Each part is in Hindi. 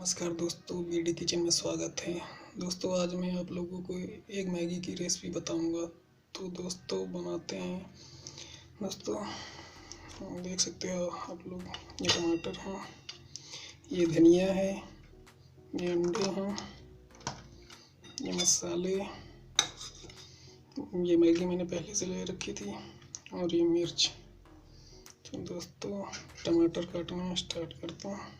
नमस्कार दोस्तों, बीडी किचन में स्वागत है। दोस्तों आज मैं आप लोगों को एक मैगी की रेसिपी बताऊंगा। तो दोस्तों बनाते हैं। दोस्तों देख सकते हो आप लोग, ये टमाटर हैं, ये धनिया है, ये अंडे हैं, ये मसाले, ये मैगी मैंने पहले से ले रखी थी और ये मिर्च। तो दोस्तों टमाटर काटना स्टार्ट करता हूँ।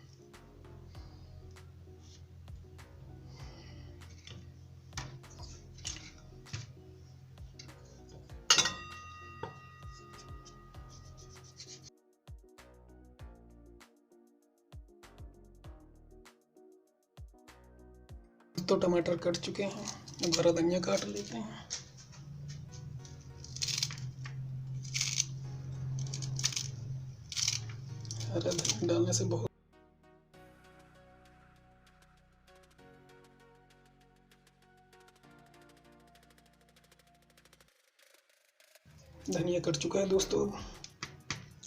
तो टमाटर कट चुके हैं, अब हरा धनिया काट लेते हैं। हरा धनिया डालने से बहुत धनिया कट चुका है दोस्तों।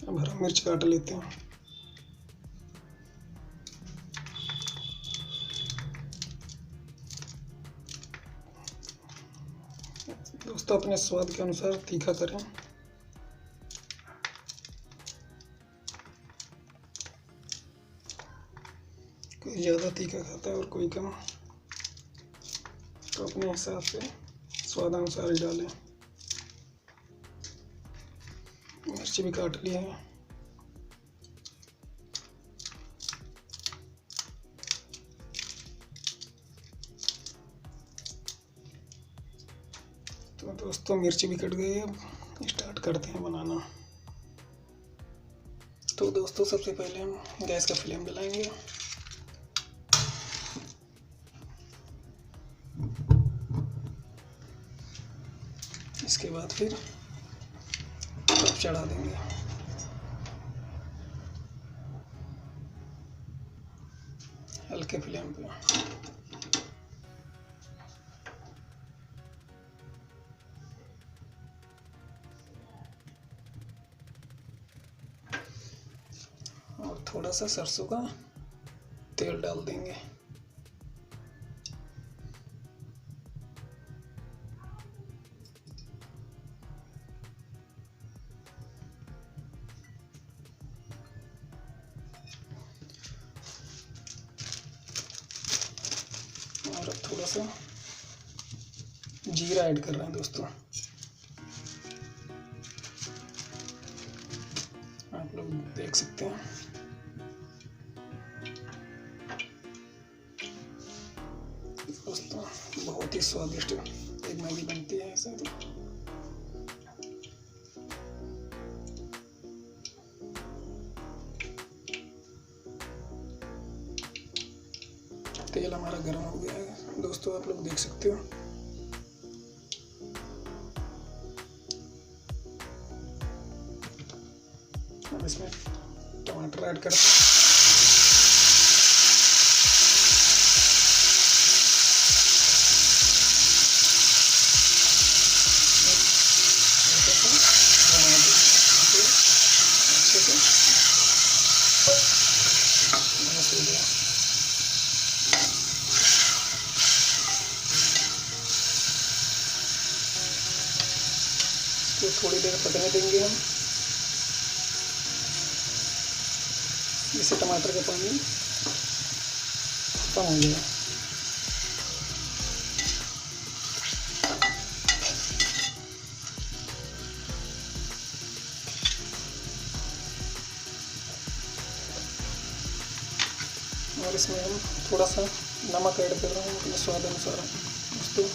अब हरा मिर्च काट लेते हैं। दोस्तों अपने स्वाद के अनुसार तीखा करें। कोई ज़्यादा तीखा खाता है और कोई कम, तो अपने हिसाब से स्वादानुसार ही डालें। मिर्च भी काट लिए हैं। तो दोस्तों मिर्ची भी कट गई। अब स्टार्ट करते हैं बनाना। तो दोस्तों सबसे पहले हम गैस का फ्लेम जलाएंगे। इसके बाद फिर तब चढ़ा देंगे। हल्के फ्लेम पे। और थोड़ा सा सरसों का तेल डाल देंगे। और अब थोड़ा सा जीरा ऐड कर रहे हैं दोस्तों। आप लोग देख सकते हैं। दोस्तों बहुत ही स्वादिष्ट एक मैगी बनती है ऐसे। तो तेल हमारा गर्म हो गया है दोस्तों, आप लोग देख सकते हो। अब इसमें टमाटर ऐड करते हैं। तो थोड़ी देर पकने देंगे हम, जिससे टमाटर का पानी कम हो जाए। और इसमें हम थोड़ा सा नमक ऐड कर रहे हैं अपने स्वाद अनुसार दोस्तों।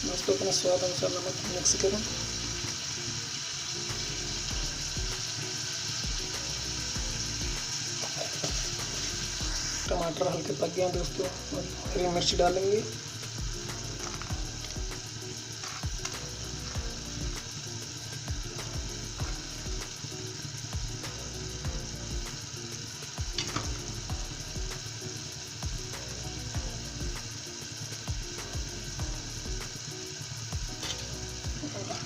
दोस्तों अपने स्वाद अनुसार नमक मिक्स करें। टमाटर हल्के पक गए हैं दोस्तों, और हरी मिर्च डालेंगे।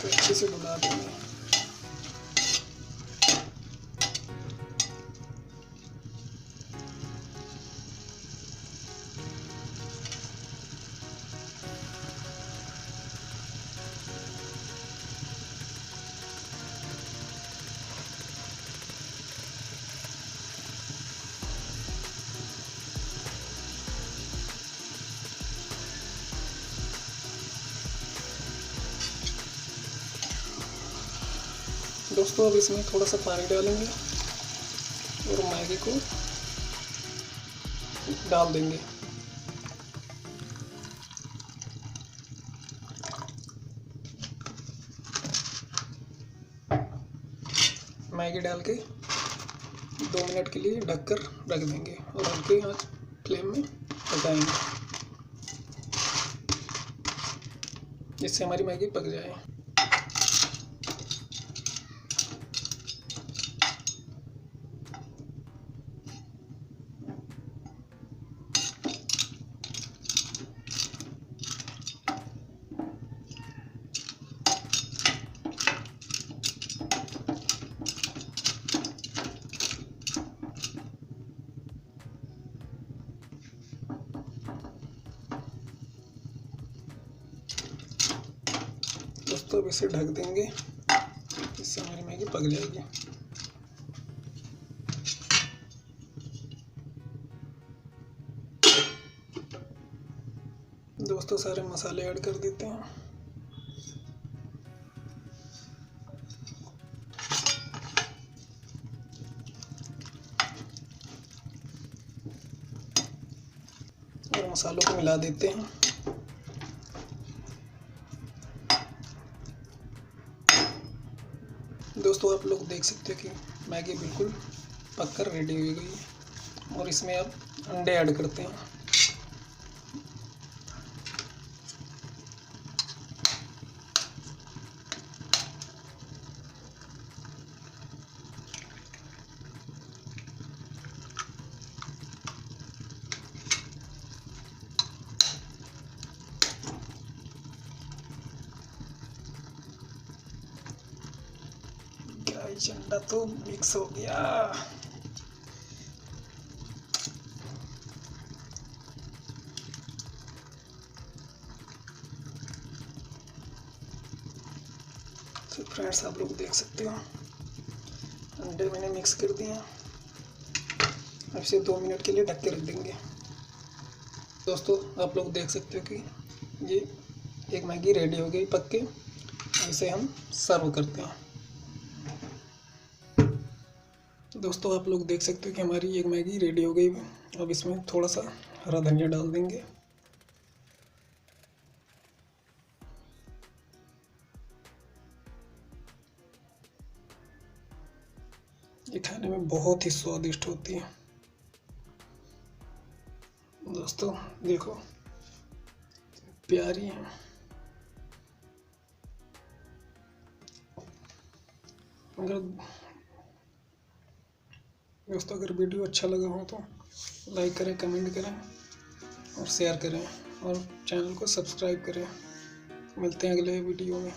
अच्छे से डुला देंगे। दोस्तों अब इसमें थोड़ा सा पानी डालेंगे और मैगी को डाल देंगे। मैगी डाल के 2 मिनट के लिए ढककर रख देंगे और हल्के आंच फ्लेम में पकाएंगे, जिससे हमारी मैगी पक जाए। दोस्तों अब इसे ढक देंगे, इससे हमारी मैगी पक जाएगी। दोस्तों सारे मसाले ऐड कर देते हैं। और मसालों को मिला देते हैं। दोस्तों आप लोग देख सकते हो कि मैगी बिल्कुल पककर रेडी हो गई है और इसमें अब अंडे ऐड करते हैं। गाइस अंडा तो मिक्स हो गया। तो फ्रेंड्स आप लोग देख सकते हो अंडे मैंने मिक्स कर दिए। अब इसे 2 मिनट के लिए ढक के रख देंगे। दोस्तों आप लोग देख सकते हो कि ये एक मैगी रेडी हो गई पक के। इसे हम सर्व करते हैं। दोस्तों आप लोग देख सकते हो कि हमारी एक मैगी रेडी हो गई। अब इसमें थोड़ा सा हरा धनिया डाल देंगे। ये खाने में बहुत ही स्वादिष्ट होती है। दोस्तों देखो प्यारी है। दोस्तों अगर वीडियो अच्छा लगा हो तो लाइक करें, कमेंट करें और शेयर करें और चैनल को सब्सक्राइब करें। मिलते हैं अगले वीडियो में।